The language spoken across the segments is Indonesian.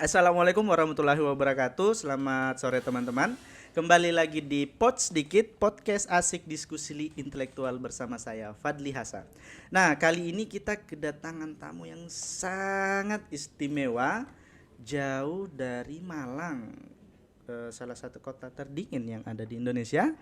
Assalamualaikum warahmatullahi wabarakatuh. Selamat sore teman-teman. Kembali lagi di Pod Sedikit, podcast asik diskusi intelektual bersama saya Fadli Hasan. Nah, kali ini kita kedatangan tamu yang sangat istimewa, jauh dari Malang, salah satu kota terdingin yang ada di Indonesia,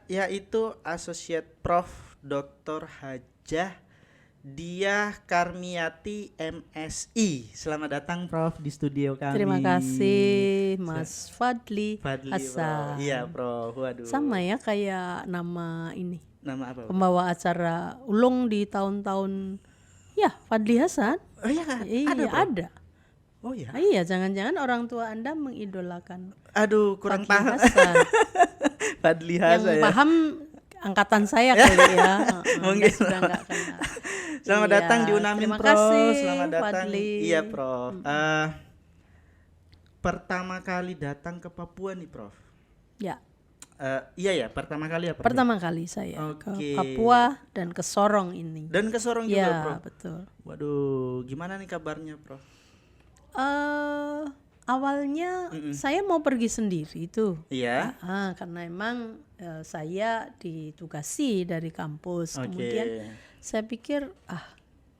yaitu Associate Prof. Dr. Hajah Diah Karmiati MSI. Selamat datang Prof di studio kami. Terima kasih Mas Fadli Prof. Hasan. Iya Prof. Waduh. Sama ya kayak nama ini. Nama apa? Pembawa acara ulung di tahun-tahun ya Fadli Hasan. Oh iya, ada. Oh iya. Iya, jangan-jangan orang tua Anda mengidolakan. Aduh, kurang Fadli paham. Hasan. Fadli Hasan. Yang ya. paham angkatan saya kali ya. Mungkin sudah enggak kenal. Selamat datang di Unamin terima Prof. kasih, Selamat datang. Fadli. Iya Prof. Pertama kali datang ke Papua nih Prof. Ya. Iya ya, pertama kali ya Prof. Pertama kali saya Oke. ke Papua dan ke Sorong ini. Dan ke Sorong juga Ya, Prof. betul. Waduh, gimana nih kabarnya Prof? Awalnya saya mau pergi sendiri tuh. Iya. Karena emang saya ditugasi dari kampus. Oke. Kemudian saya pikir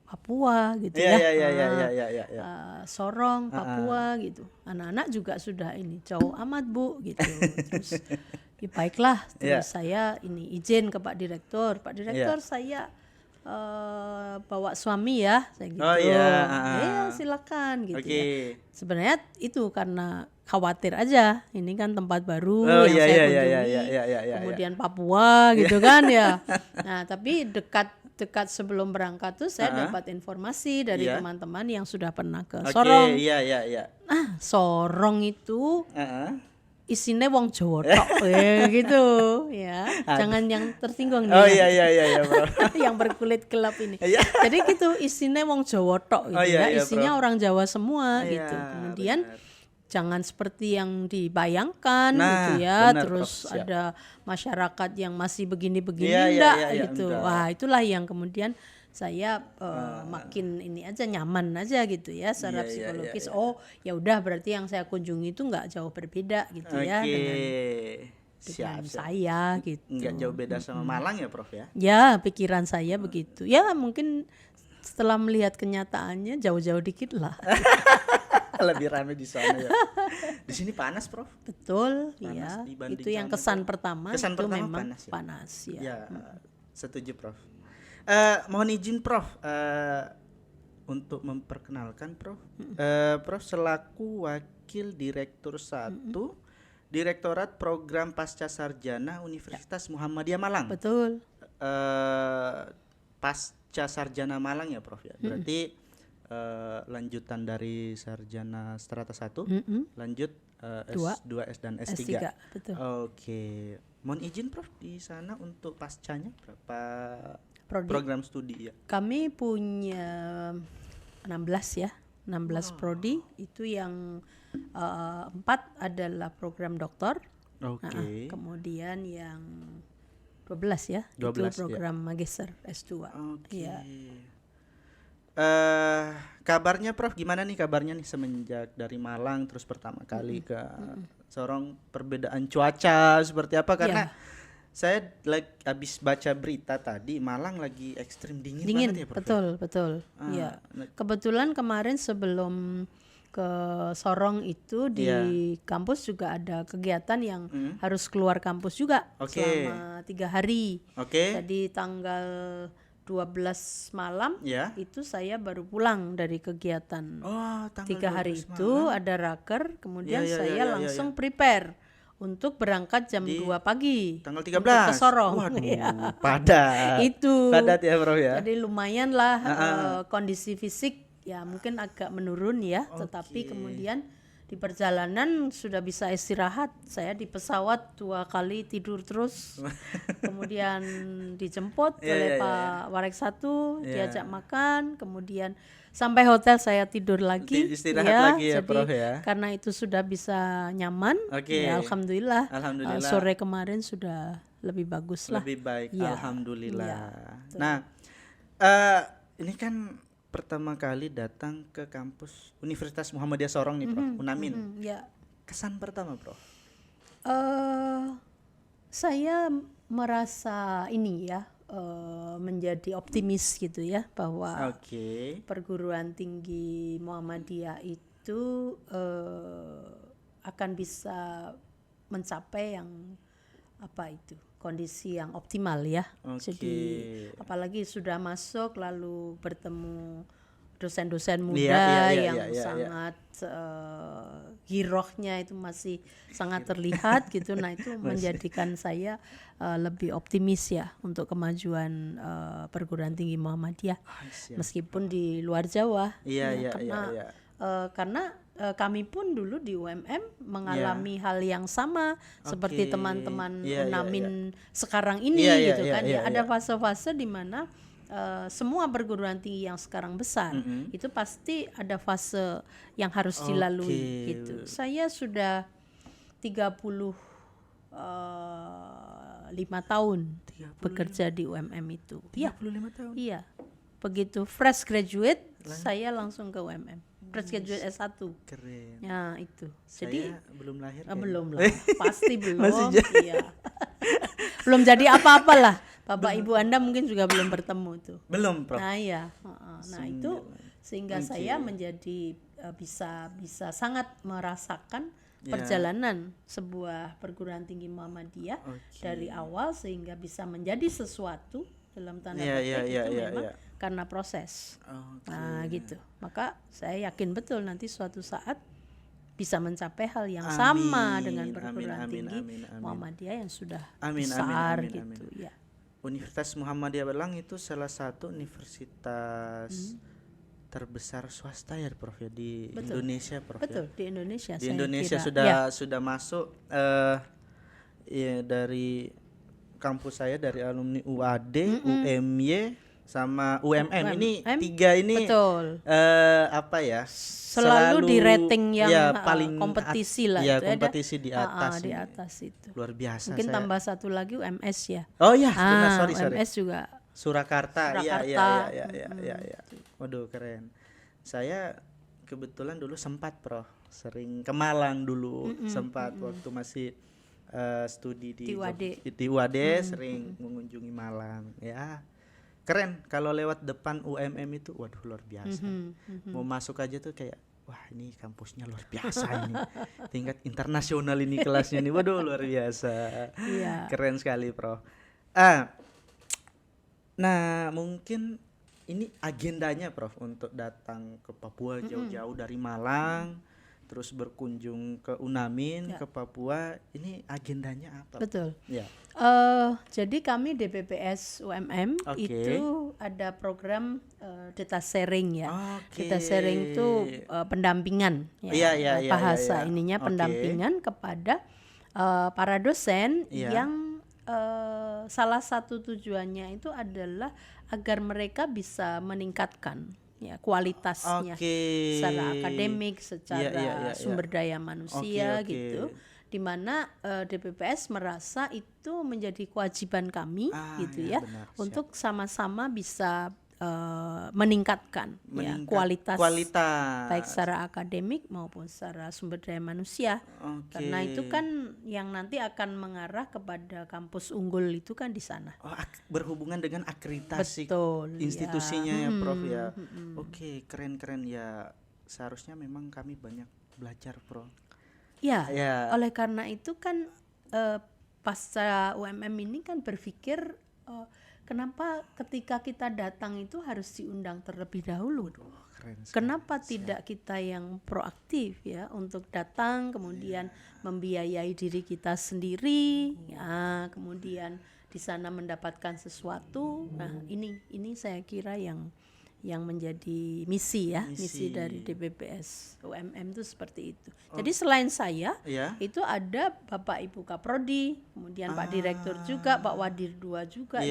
Papua gitu Iya, ya. iya. Sorong, Papua gitu. Anak-anak juga sudah ini jauh amat Bu gitu. Terus ya baiklah, terus saya ini izin ke Pak Direktur. Pak Direktur saya bawa suami ya, saya gitu. Oh iya. Ya silakan gitu Oke. ya. Sebenarnya itu karena khawatir aja. Ini kan tempat baru Oh yang iya, saya iya, kunjungi. iya. Kemudian Papua gitu kan ya. Nah, tapi dekat sebelum berangkat tuh saya dapat informasi dari teman-teman yang sudah pernah ke Sorong. Oke, iya. Sorong itu isinya wong Jawa tok gitu ya. Jangan yang tersinggung nih. Oh ya. iya Bro. Yang berkulit gelap ini. Iya. Jadi gitu isinya wong Jawa tok gitu isinya Bro. orang Jawa semua Iya, gitu. Kemudian benar. jangan seperti yang dibayangkan gitu ya. Benar, Terus Prof, siap. ada masyarakat yang masih begini-begini Iya, enggak iya, gitu. enggak. Wah, itulah yang kemudian saya makin ini aja nyaman aja gitu ya secara Iya, psikologis. iya. Oh, ya udah berarti yang saya kunjungi itu enggak jauh berbeda gitu ya dengan Siap. saya gitu. Enggak jauh beda sama Malang ya Prof ya? Ya, pikiran saya begitu. Ya, mungkin setelah melihat kenyataannya jauh-jauh dikit lah. Lebih ramai di sana ya. Di sini panas Prof. Betul, Panas ya. dibanding Itu yang sana, kesan Prof. pertama Kesan itu pertama memang panas ya? ya. Ya, setuju Prof. Mohon izin Prof, untuk memperkenalkan Prof. Prof selaku Wakil Direktur 1 Direktorat Program Pasca Sarjana Universitas Muhammadiyah Malang. Betul. Pasca Sarjana Malang ya Prof ya. Berarti lanjutan dari Sarjana Strata 1, lanjut S2, S dan S3. S3, betul. Oke. Mohon izin Prof di sana untuk pascanya berapa Prodi. program studi ya? Kami punya 16 ya. 16 prodi itu yang 4 adalah program doktor. Oke. Kemudian yang 12 ya, 12 itu program magister S2. Oke. Ya. Kabarnya Prof gimana nih kabarnya nih semenjak dari Malang terus pertama kali ke Sorong, perbedaan cuaca seperti apa karena saya habis baca berita tadi Malang lagi ekstrim dingin banget ya Prof. Betul. Ya. Kebetulan kemarin sebelum ke Sorong itu di kampus juga ada kegiatan yang harus keluar kampus juga selama 3 hari. Jadi tanggal 12 malam itu saya baru pulang dari kegiatan. 3 hari itu ada raker, kemudian saya langsung prepare untuk berangkat jam 2 pagi tanggal 13 untuk ke Sorong. Waduh, padat. Itu Padat ya Prof ya. jadi lumayan lah kondisi fisik ya mungkin agak menurun ya, tetapi kemudian di perjalanan sudah bisa istirahat. Saya di pesawat 2 kali tidur terus. Kemudian dijemput oleh Pak Warek 1, diajak makan, kemudian sampai hotel saya tidur lagi. Istirahat lagi ya jadi Prof ya. karena itu sudah bisa nyaman. Ya, alhamdulillah. Sore kemarin sudah lebih bagus lah. Lebih baik, ya. alhamdulillah. Ya, nah, ini kan pertama kali datang ke kampus Universitas Muhammadiyah Sorong nih, Prof, Unamin. Ya. Kesan pertama, Prof? Saya merasa ini ya, menjadi optimis gitu ya, bahwa perguruan tinggi Muhammadiyah itu akan bisa mencapai yang kondisi yang optimal ya. Jadi apalagi sudah masuk lalu bertemu dosen-dosen muda yang sangat girohnya itu masih sangat terlihat gitu. Nah itu menjadikan saya lebih optimis ya untuk kemajuan perguruan tinggi Muhammadiyah meskipun di luar Jawa. Karena kami pun dulu di UMM mengalami hal yang sama seperti teman-teman Unamin sekarang ini gitu kan. Ada fase-fase di mana semua perguruan tinggi yang sekarang besar itu pasti ada fase yang harus dilalui gitu. Saya sudah 35 tahun bekerja di UMM itu. 35 tahun. Iya. Begitu fresh graduate saya langsung ke UMM. Fresh graduate S1. Keren. Ya itu. Jadi belum lahir. Belum lah. Pasti belum. Iya. Belum jadi apa-apa lah. Bapak Ibu Anda mungkin juga belum bertemu tuh. Belum, Prof. Nah iya. Nah itu sehingga saya menjadi bisa sangat merasakan perjalanan sebuah perguruan tinggi Muhammadiyah dari awal sehingga bisa menjadi sesuatu dalam tanda petik itu memang karena proses. Nah gitu. Maka saya yakin betul nanti suatu saat bisa mencapai hal yang sama dengan perguruan tinggi Muhammadiyah yang sudah besar gitu ya. Universitas Muhammadiyah Belang itu salah satu universitas terbesar swasta ya, Prof, ya di Indonesia, Prof. Betul, di Indonesia. Di Indonesia sudah masuk dari kampus saya, dari alumni UAD, UMY sama UMM. Ini tiga ini selalu di rating yang paling kompetisi lah ya, kompetisi di atas. Di atas itu. Luar biasa. Mungkin tambah satu lagi UMS ya. Oh iya, benar, sorry. UMS juga. Surakarta. Iya. Waduh, keren. Saya kebetulan dulu sempat, Prof, sering ke Malang dulu, sempat waktu masih studi di UAD sering mengunjungi Malang ya. Keren kalau lewat depan UMM itu, waduh luar biasa. Mau masuk aja tuh kayak, wah ini kampusnya luar biasa ini. Tingkat internasional ini kelasnya nih, waduh luar biasa. Keren sekali, Prof. Nah mungkin ini agendanya, Prof, untuk datang ke Papua jauh-jauh dari Malang, terus berkunjung ke Unamin, ke Papua, ini agendanya apa? Betul. Ya. Jadi kami DPPS UMM itu ada program data sharing ya. Data sharing itu pendampingan ya, bahasa ininya pendampingan kepada para dosen yang salah satu tujuannya itu adalah agar mereka bisa meningkatkan ya kualitasnya secara akademik, secara sumber daya manusia gitu, di mana DPPS merasa itu menjadi kewajiban kami gitu ya, untuk sama-sama bisa meningkatkan ya, kualitas baik secara akademik maupun secara sumber daya manusia. Karena itu kan yang nanti akan mengarah kepada kampus unggul itu kan di sana. Berhubungan dengan akreditasi institusinya ya, Prof ya. Oke, keren ya. Seharusnya memang kami banyak belajar, Prof. Ya. Oleh karena itu kan pasca UMM ini kan berpikir kenapa ketika kita datang itu harus diundang terlebih dahulu? Kenapa tidak kita yang proaktif ya untuk datang, kemudian membiayai diri kita sendiri, ya, kemudian di sana mendapatkan sesuatu. Nah, ini saya kira yang menjadi misi dari DPPS UMM itu seperti itu. Jadi selain saya, itu ada Bapak Ibu Kaprodi, kemudian Pak Direktur juga, Pak Wadir II juga,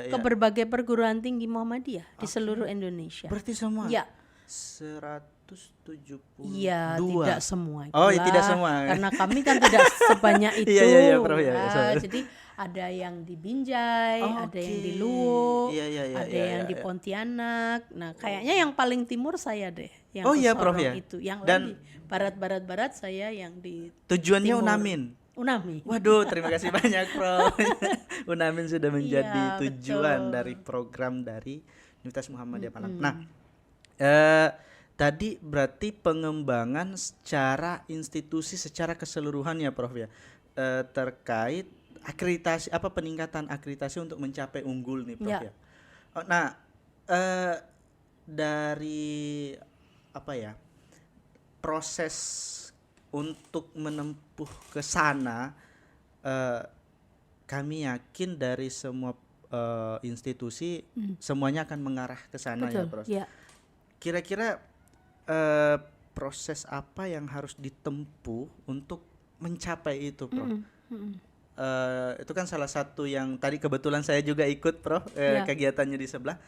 ke berbagai perguruan tinggi Muhammadiyah di seluruh Indonesia. Berarti semua? Ya. 272. Iya, tidak semua Oh, itulah. tidak semua. Karena kami kan tidak sebanyak itu. Iya, Prof, ya. Jadi ada yang di Binjai, ada yang di Luwu, ada yang di Pontianak. Nah, kayaknya yang paling timur saya deh, yang ke Prof, Sorong ya. itu. Yang Dan lain di barat saya yang di tujuannya timur. Unami. Waduh, terima kasih banyak, Prof. Unamin sudah menjadi tujuan betul. dari program dari Universitas Muhammadiyah Malang. Nah, tadi berarti pengembangan secara institusi secara keseluruhan ya, Prof, ya. Terkait akreditasi, peningkatan akreditasi untuk mencapai unggul nih, Prof, ya. Nah, dari proses untuk menempuh ke sana, kami yakin dari semua institusi semuanya akan mengarah ke sana. Betul, ya, Prof. ya. Kira-kira proses apa yang harus ditempuh untuk mencapai itu, Prof? Itu kan salah satu yang tadi kebetulan saya juga ikut, Prof, kegiatannya di sebelah,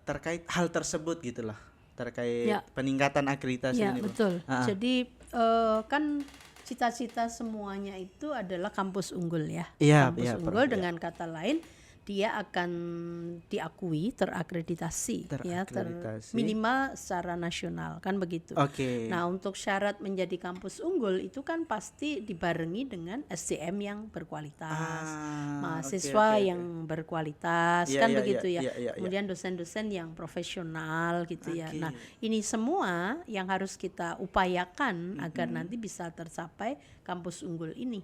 terkait hal tersebut gitulah, terkait peningkatan akreditasi ini, betul. Jadi kan cita-cita semuanya itu adalah kampus unggul ya. Kampus unggul Prof, dengan kata lain dia akan diakui terakreditasi. Ya, minimal secara nasional kan begitu. Nah, untuk syarat menjadi kampus unggul itu kan pasti dibarengi dengan SDM yang berkualitas, mahasiswa yang berkualitas, kan begitu ya. Kemudian dosen-dosen yang profesional gitu ya. Nah, ini semua yang harus kita upayakan agar nanti bisa tercapai kampus unggul ini.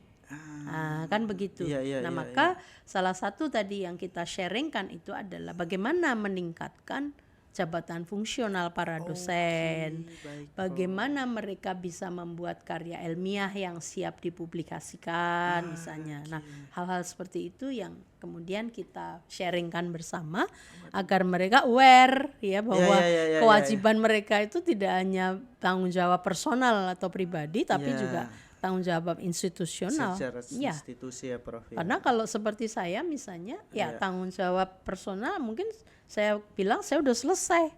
Kan begitu. Maka salah satu tadi yang kita sharingkan itu adalah bagaimana meningkatkan jabatan fungsional para dosen, bagaimana mereka bisa membuat karya ilmiah yang siap dipublikasikan misalnya. Nah, hal-hal seperti itu yang kemudian kita sharingkan bersama agar mereka aware ya bahwa kewajiban mereka itu tidak hanya tanggung jawab personal atau pribadi tapi juga tanggung jawab institusional. Secara institusi ya, Prof. Karena kalau seperti saya misalnya tanggung jawab personal mungkin saya bilang saya udah selesai.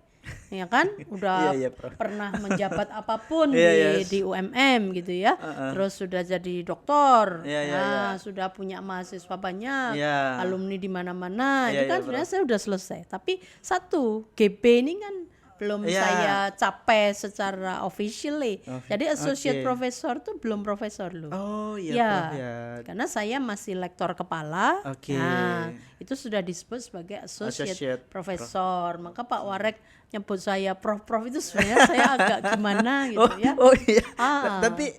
Ya kan? Udah pernah menjabat apapun di UMM gitu ya. Terus sudah jadi doktor. Sudah punya mahasiswa banyak. Alumni di mana-mana. Itu kan sebenarnya saya udah selesai. Tapi satu, GP ini kan belum saya capai secara officially. Jadi associate professor tuh belum profesor loh. Karena saya masih lektor kepala. Nah, itu sudah disebut sebagai associate professor. Maka Pak Warek nyebut saya prof itu sebenarnya saya agak gimana gitu ya. Tapi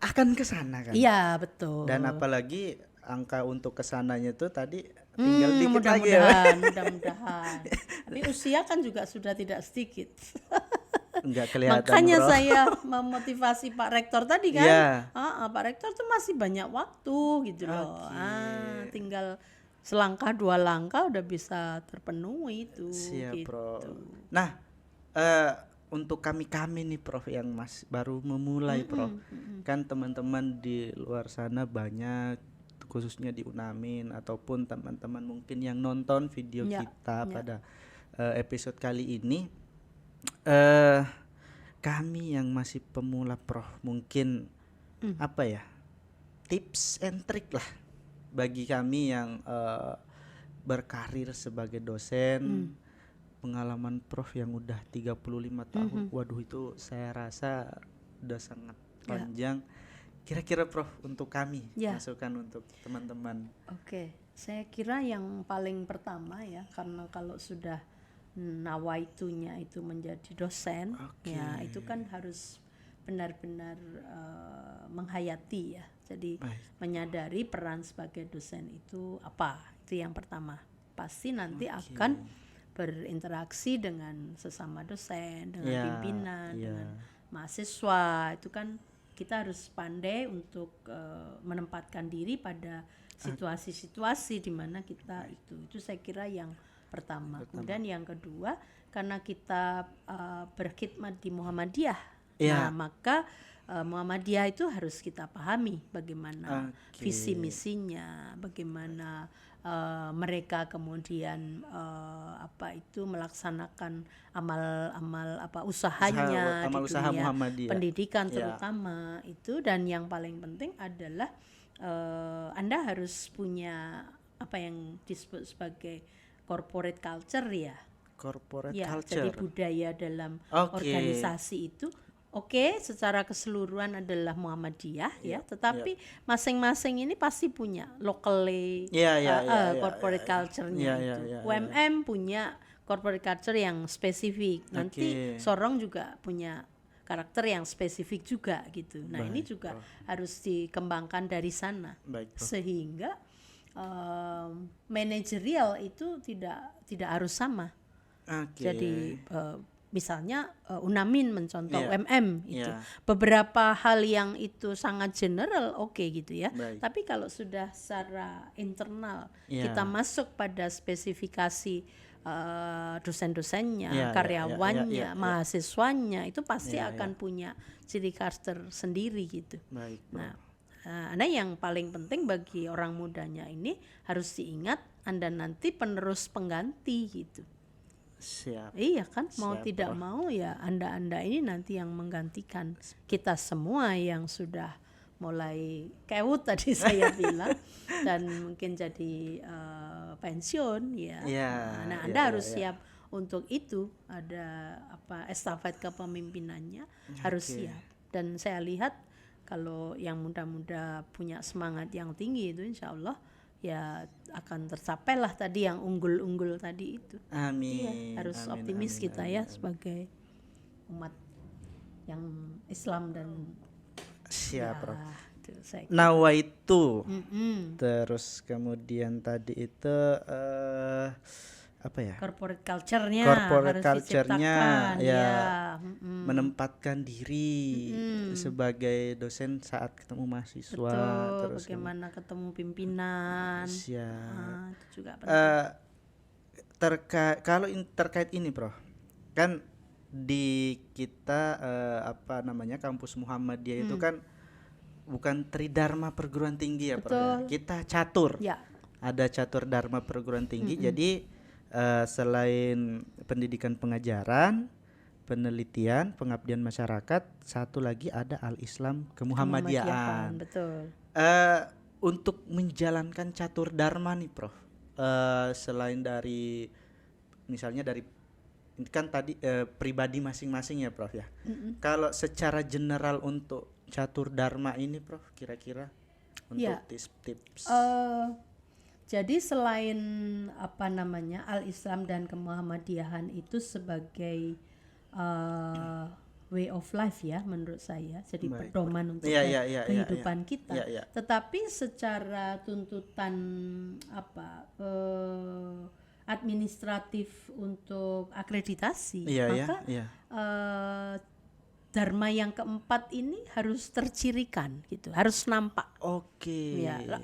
akan ke sana kan? Iya, betul. Dan apalagi angka untuk kesananya tuh tadi tinggal dikit lagi ya. Mudah-mudahan. Tapi usia kan juga sudah tidak sedikit. Enggak kelihatan. Makanya saya memotivasi Pak Rektor tadi kan. Pak Rektor tuh masih banyak waktu gitu loh. Tinggal selangkah dua langkah udah bisa terpenuhi itu. Siap, gitu. Prof. Nah, untuk kami nih, Prof, yang baru memulai, Prof. Kan teman-teman di luar sana banyak, khususnya di Unamin ataupun teman-teman mungkin yang nonton video kita pada episode kali ini, kami yang masih pemula, Prof, mungkin tips and trick lah bagi kami yang berkarir sebagai dosen. Pengalaman Prof yang udah 35 tahun, waduh itu saya rasa udah sangat panjang. Kira-kira Prof untuk kami, masukan untuk teman-teman. Saya kira yang paling pertama ya, karena kalau sudah nawaitunya itu menjadi dosen, ya itu kan harus benar-benar menghayati ya. Jadi menyadari peran sebagai dosen itu apa, itu yang pertama. Pasti nanti akan berinteraksi dengan sesama dosen, dengan pimpinan, dengan mahasiswa, itu kan kita harus pandai untuk menempatkan diri pada situasi-situasi di mana kita itu saya kira yang pertama. Kemudian yang kedua, karena kita berkhidmat di Muhammadiyah, maka Muhammadiyah itu harus kita pahami bagaimana visi misinya, bagaimana mereka kemudian melaksanakan amal usahanya amal di usaha dunia Muhammadiyah. pendidikan terutama itu. Dan yang paling penting adalah Anda harus punya apa yang disebut sebagai corporate culture ya. Corporate Ya, culture. jadi budaya dalam organisasi itu secara keseluruhan adalah Muhammadiyah ya, tetapi masing-masing ini pasti punya locally corporate culture-nya itu. UMM punya corporate culture yang spesifik. Nanti Sorong juga punya karakter yang spesifik juga gitu. Nah, ini juga harus dikembangkan dari sana. Sehingga manajerial itu tidak harus sama. Jadi misalnya Unamin mencontoh UMM itu beberapa hal yang itu sangat general gitu ya. Tapi kalau sudah secara internal kita masuk pada spesifikasi dosen-dosennya, karyawannya, mahasiswanya, itu pasti akan punya ciri khas tersendiri gitu. Nah, Anda yang paling penting bagi orang mudanya ini harus diingat Anda nanti penerus pengganti gitu. Siap. Iya kan, mau tidak mau ya Anda ini nanti yang menggantikan kita semua yang sudah mulai kewut tadi saya bilang dan mungkin jadi pensiun ya. Nah, Anda harus siap untuk itu. Ada estafet kepemimpinannya harus siap. Dan saya lihat kalau yang muda-muda punya semangat yang tinggi itu insya Allah ya akan tercapailah tadi yang unggul-unggul tadi itu. Amin. Harus optimis kita ya sebagai umat yang Islam dan siap. Nawaitu. Terus kemudian tadi itu corporate culture-nya harus diciptakan menempatkan diri sebagai dosen saat ketemu mahasiswa. Betul, terus bagaimana ketemu pimpinan. Itu juga penting. Terkait ini Prof, kan di kita kampus Muhammadiyah itu kan bukan Tridharma perguruan tinggi ya Prof ya? Kita catur ada catur dharma perguruan tinggi. Jadi selain pendidikan pengajaran, penelitian, pengabdian masyarakat, satu lagi ada Al-Islam Kemuhammadiyahan. Betul. Untuk menjalankan catur dharma nih Prof, selain dari misalnya dari kan tadi pribadi masing-masing ya Prof ya. Kalau secara general untuk catur dharma ini Prof, kira-kira untuk tips-tips. Jadi selain Al-Islam dan Kemuhammadiyahan itu sebagai way of life ya menurut saya, jadi pedoman untuk kehidupan kita. Tetapi secara tuntutan administratif untuk akreditasi, maka dharma yang keempat ini harus tercirikan gitu, harus nampak.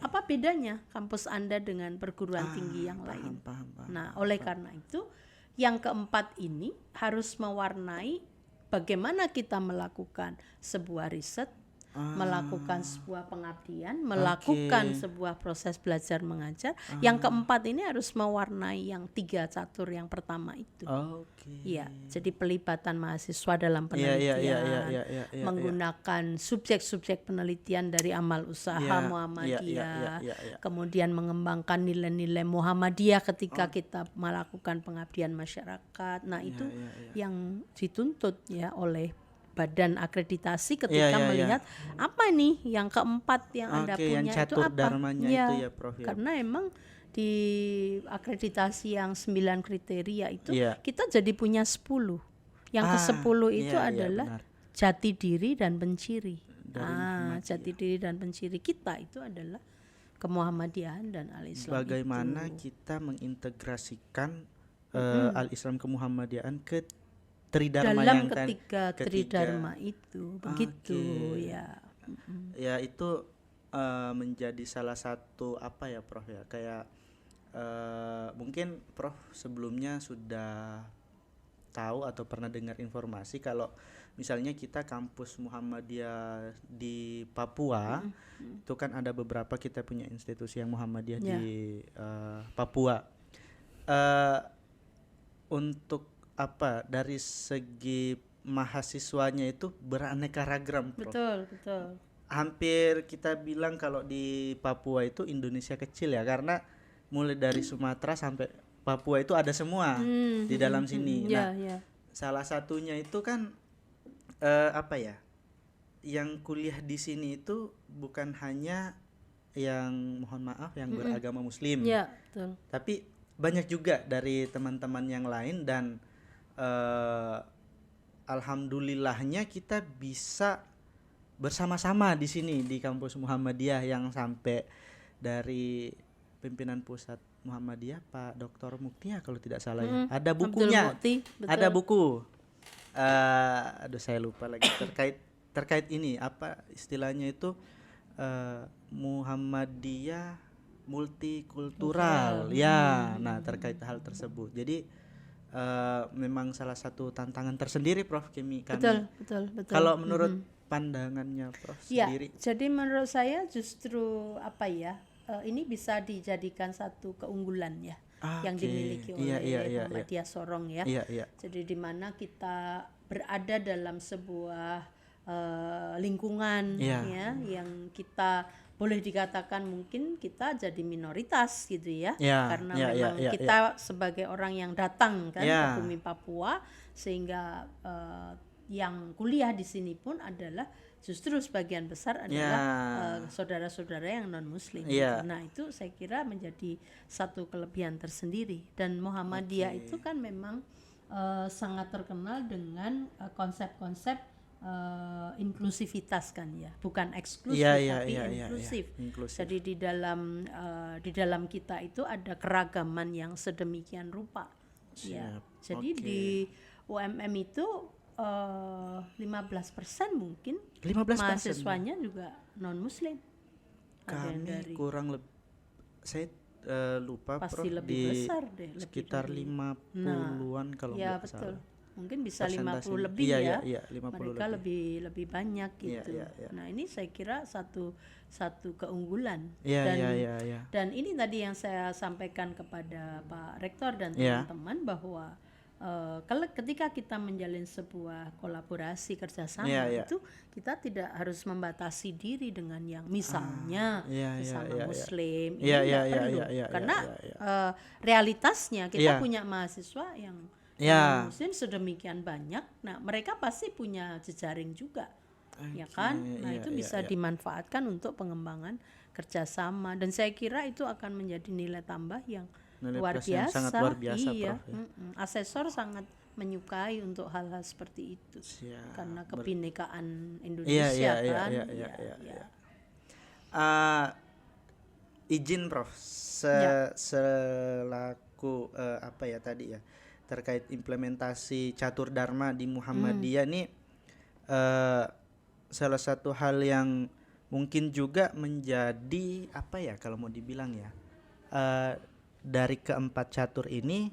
Apa bedanya kampus Anda dengan perguruan tinggi yang lain? Nah, oleh karena itu yang keempat ini harus mewarnai bagaimana kita melakukan sebuah riset, melakukan sebuah pengabdian, melakukan sebuah proses belajar mengajar. Yang keempat ini harus mewarnai yang tiga catur yang pertama itu. Ya, jadi pelibatan mahasiswa dalam penelitian, menggunakan subjek-subjek penelitian dari amal usaha Muhammadiyah, kemudian mengembangkan nilai-nilai Muhammadiyah ketika kita melakukan pengabdian masyarakat. Nah, itu yang dituntut ya oleh badan akreditasi ketika melihat apa nih yang keempat yang Anda punya yang itu apa itu ya Prof ya. Karena emang di akreditasi yang 9 kriteria itu kita jadi punya 10. Yang ke-10 itu adalah jati diri dan penciri. Jati diri dan penciri kita itu adalah Kemuhammadiyahan dan Al-Islam. Bagaimana kita mengintegrasikan Al-Islam Kemuhammadiyahan ke Tridharma dalam ketiga Tridharma itu begitu ya. Ya itu menjadi salah satu Prof ya, kayak mungkin Prof sebelumnya sudah tahu atau pernah dengar informasi kalau misalnya kita kampus Muhammadiyah di Papua, itu kan ada beberapa, kita punya institusi yang Muhammadiyah di Papua. Untuk apa, dari segi mahasiswanya itu beraneka ragam, Prof. Betul. Hampir kita bilang kalau di Papua itu Indonesia kecil ya, karena mulai dari Sumatera sampai Papua itu ada semua di dalam sini. Salah satunya itu kan apa ya, yang kuliah di sini itu bukan hanya yang, mohon maaf, yang beragama Muslim, betul. tapi banyak juga dari teman-teman yang lain, dan alhamdulillahnya kita bisa bersama-sama di sini di kampus Muhammadiyah, yang sampai dari pimpinan pusat Muhammadiyah Pak Dr. Muktia kalau tidak salah ya, ada bukunya, ada buku. Aduh saya lupa lagi terkait ini apa istilahnya itu, Muhammadiyah multikultural ya. Nah, terkait hal tersebut, jadi memang salah satu tantangan tersendiri, Prof, kami. Betul. Kalau menurut pandangannya Prof sendiri? Jadi menurut saya justru apa ya, ini bisa dijadikan satu keunggulan ya, yang dimiliki oleh Muhammadiyah Sorong ya. Jadi di mana kita berada dalam sebuah lingkungan ya, yang kita boleh dikatakan mungkin kita jadi minoritas gitu ya, karena memang kita sebagai orang yang datang kan ke bumi Papua, sehingga yang kuliah di sini pun adalah justru sebagian besar adalah saudara-saudara yang non Muslim. Nah itu saya kira menjadi satu kelebihan tersendiri, dan Muhammadiyah itu kan memang sangat terkenal dengan konsep-konsep inklusivitas kan ya, bukan eksklusif tapi inklusif. Jadi di dalam kita itu ada keragaman yang sedemikian rupa. Jadi di UMM itu 15% mungkin 15% mahasiswanya juga non Muslim. Kami kurang lebih, saya lupa pasti Prof, lebih besar deh, sekitar 50-an kalau nggak salah. Mungkin bisa 50 lebih ya. Mereka lebih banyak gitu. Nah, ini saya kira satu keunggulan. Dan ini tadi yang saya sampaikan kepada Pak Rektor dan teman-teman bahwa ketika kita menjalin sebuah kolaborasi kerjasama itu kita tidak harus membatasi diri dengan yang misalnya sama Muslim, ini tidak perlu karena realitasnya kita punya mahasiswa yang Muslim sedemikian banyak. Nah mereka pasti punya jejaring juga, ya kan. Nah itu bisa dimanfaatkan untuk pengembangan kerjasama, dan saya kira itu akan menjadi nilai tambah yang luar biasa. Sangat luar biasa, Prof. Asesor sangat menyukai untuk hal-hal seperti itu, karena kebinekaan Indonesia kan. Izin Prof, selaku apa ya tadi ya, terkait implementasi catur dharma di Muhammadiyah ini, salah satu hal yang mungkin juga menjadi apa ya kalau mau dibilang ya, dari keempat catur ini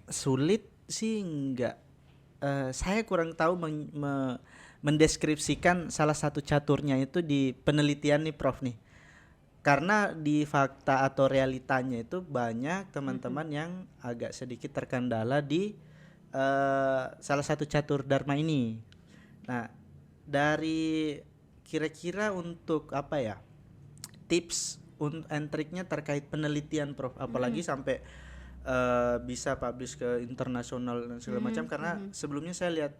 sulit sih enggak, saya kurang tahu mendeskripsikan salah satu caturnya itu di penelitian nih Prof nih. Karena di fakta atau realitanya itu banyak teman-teman yang agak sedikit terkendala di salah satu catur dharma ini. Nah, dari kira-kira untuk apa ya, tips and triknya terkait penelitian Prof, apalagi sampai bisa publish ke internasional dan segala macam, karena sebelumnya saya lihat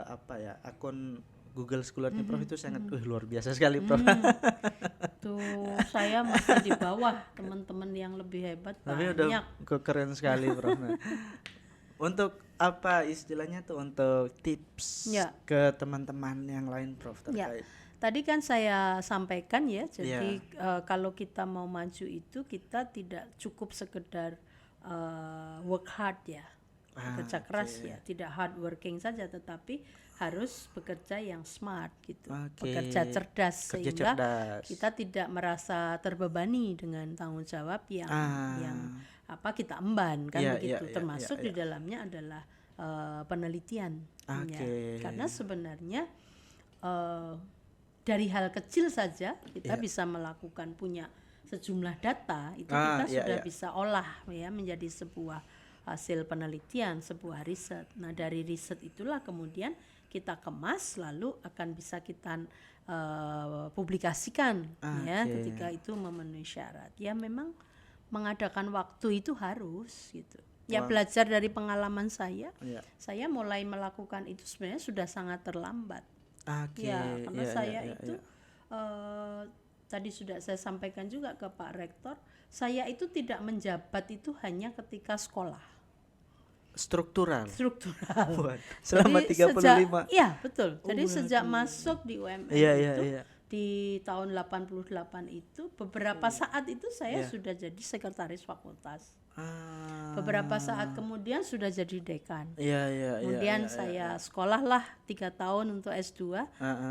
apa ya, akun Google Scholar-nya Prof itu sangat luar biasa sekali Prof. Tuh saya masih di bawah, teman-teman yang lebih hebat tapi banyak. Udah keren sekali Prof. Nah, untuk apa istilahnya tuh, untuk tips ke teman-teman yang lain Prof terkait. Tadi kan saya sampaikan ya, jadi kalau kita mau maju itu kita tidak cukup sekedar work hard ya, bekerja keras ya, tidak hard working saja, tetapi harus bekerja yang smart gitu, bekerja cerdas, sehingga kita tidak merasa terbebani dengan tanggung jawab yang kita emban kan Iya, begitu. iya, iya, Termasuk iya, di dalamnya adalah penelitian. Oke. Karena sebenarnya dari hal kecil saja kita bisa melakukan punya sejumlah data itu kita sudah bisa olah ya menjadi sebuah hasil penelitian, sebuah riset. Nah dari riset itulah kemudian kita kemas lalu akan bisa kita publikasikan ya ketika itu memenuhi syarat. Ya memang mengadakan waktu itu harus gitu. Ya belajar dari pengalaman saya mulai melakukan itu sebenarnya sudah sangat terlambat. Ya karena saya itu tadi sudah saya sampaikan juga ke Pak Rektor, saya itu tidak menjabat itu hanya ketika sekolah. Struktural. Selama jadi 35. Iya betul. Jadi sejak masuk di UMM itu di tahun 88 itu beberapa saat itu saya sudah jadi sekretaris fakultas. Beberapa saat kemudian sudah jadi dekan. Kemudian saya sekolah lah 3 tahun untuk S2.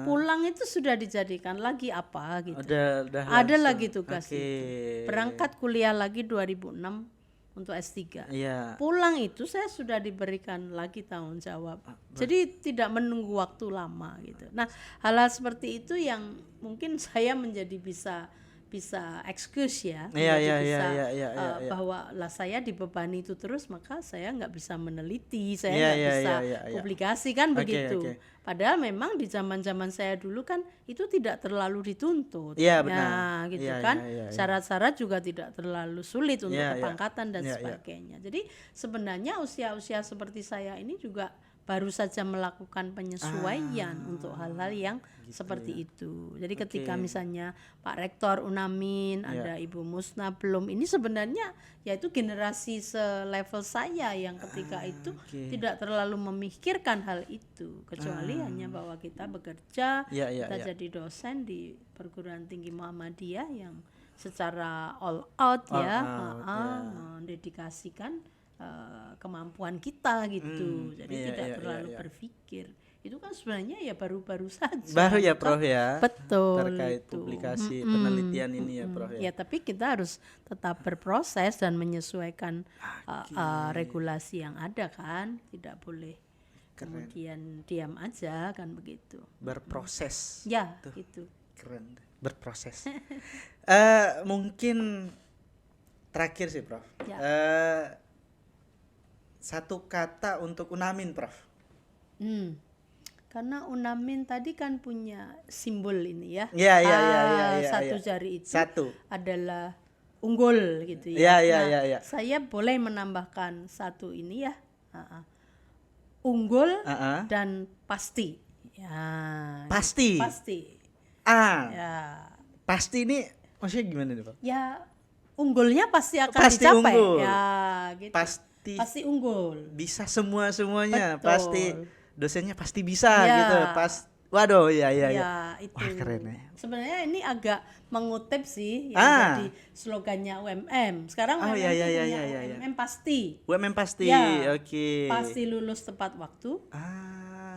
Pulang itu sudah dijadikan lagi apa gitu. Ada lagi tugas itu. Berangkat kuliah lagi 2006 untuk S3. Pulang itu saya sudah diberikan lagi tanggung jawab. Jadi tidak menunggu waktu lama gitu. Nah, hal-hal seperti itu yang mungkin saya menjadi bisa excuse ya, bahwa lah saya dibebani itu terus maka saya nggak bisa meneliti, saya nggak bisa publikasi kan begitu. Padahal memang di zaman saya dulu kan itu tidak terlalu dituntut, benar. Gitu kan. Syarat-syarat juga tidak terlalu sulit untuk kepangkatan dan sebagainya. Jadi sebenarnya usia-usia seperti saya ini juga baru saja melakukan penyesuaian untuk hal-hal yang seperti itu. Jadi ketika misalnya Pak Rektor Unamin, ada Ibu Musna belum, ini sebenarnya yaitu generasi selevel saya yang ketika itu tidak terlalu memikirkan hal itu, kecuali hanya bahwa kita bekerja, kita jadi dosen di perguruan tinggi Muhammadiyah yang secara all out mendedikasikan kemampuan kita gitu. Jadi tidak terlalu berpikir. Itu kan sebenarnya ya baru-baru saja. Baru ya Prof ya. Betul. Terkait publikasi penelitian ini ya Prof ya. Ya tapi kita harus tetap berproses dan menyesuaikan regulasi yang ada kan. Tidak boleh kemudian diam aja kan begitu. Berproses. Ya itu. Keren. Berproses. Mungkin terakhir sih Prof. Satu kata untuk Unamin Prof. Karena Unamin tadi kan punya simbol ini ya. Satu jari itu adalah unggul gitu ya. Saya boleh menambahkan satu ini ya. Unggul dan pasti. Ya. Pasti. Pasti ini maksudnya gimana nih Pak? Ya unggulnya pasti akan pasti dicapai. Unggul. Ya gitu. Pasti unggul. Bisa semuanya. Betul. Pasti dosennya pasti bisa gitu. Waduh, iya. Itu. Wah, keren ya. Sebenarnya ini agak mengutip sih yang jadi slogannya UMM. Sekarang UMM UMM pasti. UMM pasti. Oke. Pasti lulus tepat waktu.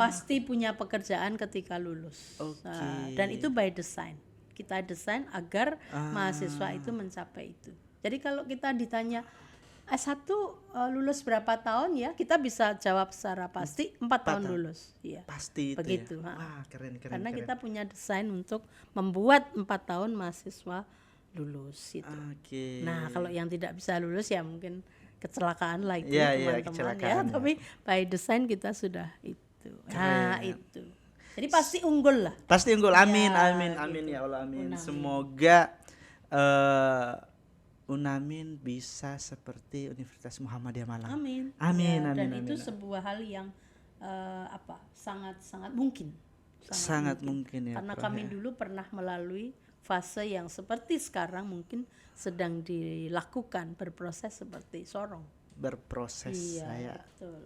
Pasti punya pekerjaan ketika lulus. Dan itu by design. Kita desain agar mahasiswa itu mencapai itu. Jadi kalau kita ditanya S1 lulus berapa tahun ya, kita bisa jawab secara pasti 4 tahun lulus. Iya. Pasti begitu. Ya. Wah, keren. Karena kita punya desain untuk membuat 4 tahun mahasiswa lulus itu. Nah, kalau yang tidak bisa lulus ya mungkin kecelakaan lah itu teman-teman ya, tapi by design kita sudah itu. Itu. Jadi pasti unggul lah. Pasti unggul. Amin gitu. Ya Allah amin. Semoga Unamin bisa seperti Universitas Muhammadiyah Malang. Amin. Dan itu sebuah hal yang sangat mungkin. Sangat mungkin ya. Karena kami dulu pernah melalui fase yang seperti sekarang mungkin sedang dilakukan, berproses seperti Sorong. Berproses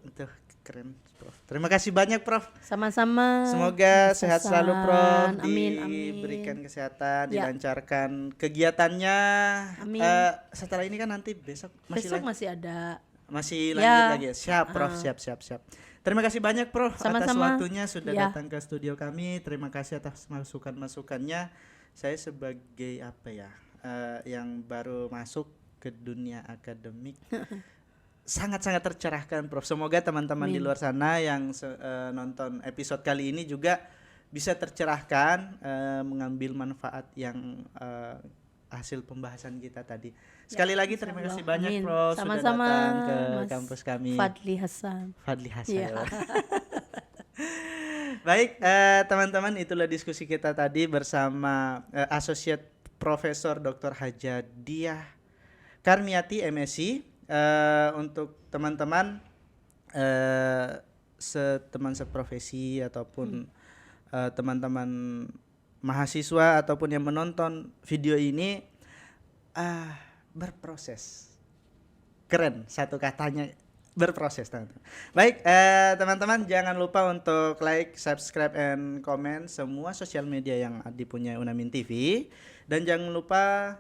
itu keren Prof. Terima kasih banyak Prof. Sama-sama. Semoga sehat selalu Prof. Amin. Diberikan kesehatan, dilancarkan kegiatannya. Amin. Setelah ini kan nanti besok masih ada. Masih lanjut lagi. Siap Prof. Siap. Terima kasih banyak Prof. Atas waktunya sudah datang ke studio kami. Terima kasih atas masukan-masukannya. Saya sebagai yang baru masuk ke dunia akademik sangat-sangat tercerahkan, Prof. Semoga teman-teman di luar sana yang nonton episode kali ini juga bisa tercerahkan, mengambil manfaat yang hasil pembahasan kita tadi. Sekali lagi terima kasih banyak, Prof. Sama-sama, sudah datang ke Mas kampus kami. Fadli Hasan. Ya. Baik, teman-teman, itulah diskusi kita tadi bersama Associate Profesor Dr. Haja Diah Karmiati MSc. Untuk teman-teman teman seprofesi ataupun teman-teman mahasiswa ataupun yang menonton video ini, berproses. Keren satu katanya, berproses, teman-teman. Baik, teman-teman, jangan lupa untuk like, subscribe, and comment semua sosial media yang dipunyai Unamin TV, dan jangan lupa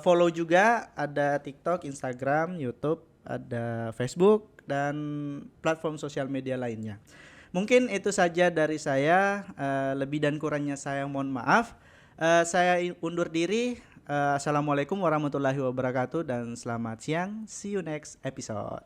follow juga, ada TikTok, Instagram, YouTube, ada Facebook, dan platform sosial media lainnya. Mungkin itu saja dari saya, lebih dan kurangnya saya mohon maaf. Saya undur diri. Assalamualaikum warahmatullahi wabarakatuh dan selamat siang. See you next episode.